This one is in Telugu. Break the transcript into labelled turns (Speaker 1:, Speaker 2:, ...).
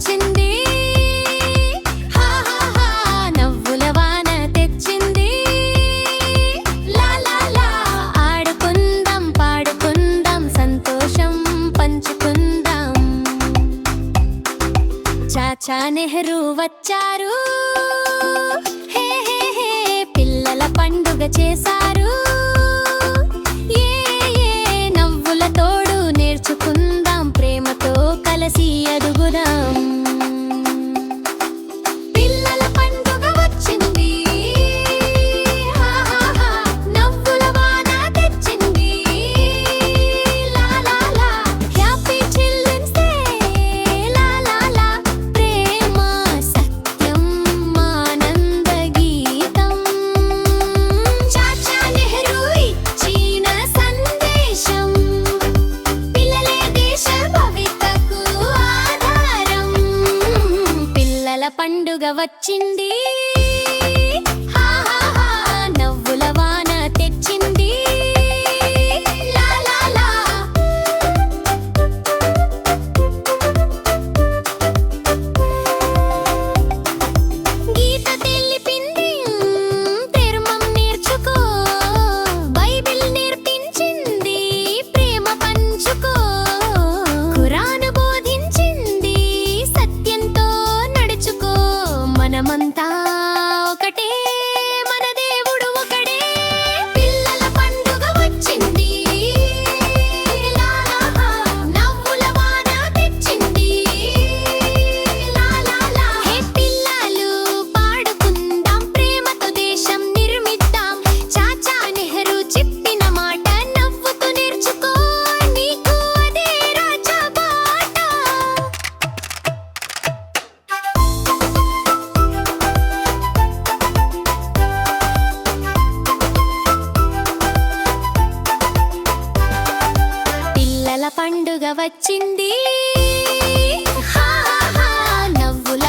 Speaker 1: వచ్చింది. హా హా హా నవ్వుల వాన తెచ్చింది. లా లా లా ఆడుకుందాం పాడుకుందాం సంతోషం పంచుకుందాం. చాచా నెహ్రూ వచ్చారు, హే హే హే పిల్లల పండుగ చేశారు. ఏ ఏ నవ్వుల తోడు నేర్చుకుందాం, ప్రేమతో కలిసి ఎదుగుదాం. పిల్లల పండుగ వచ్చింది, హా హా హా నవ్వుల వాన తెచ్చింది. లా లా లా హ్యాపీ చిల్డ్రన్స్ డే. లా లా లా ప్రేమ సత్యం ఆనంద గీతం. చాచా నెహ్రూ ఇచ్చిన సందేశం, పిల్లలే దేశ భవితకు ఆధారం. పిల్లల పండుగ వచ్చింది, హా హా హా నవ్వుల వాన తెచ్చింది. లా లా లా గీత తెలిపింది, ధర్మం నేర్చుకో. బైబిల్ నేర్పించింది, ప్రేమ పంచుకో. ఖురాన్ బోధించింది, సత్యంతో నడుచుకో. మనమంతా ఒకటే, మన దేవుడు ఒకడే. పిల్లల పండుగ వచ్చింది, లా లా లా నవ్వుల వాన తెచ్చింది. లా లా లా హే పిల్లలు పాడుకుందాం, ప్రేమతో దేశం నిర్మిద్దాం. చాచా నెహ్రూ చెప్పిన మాట నవ్వుతూ నేర్చుకో, నీకు అదే రాజా బాట. పిల్లల పండుగ వచ్చింది, హా హా హా నవ్వుల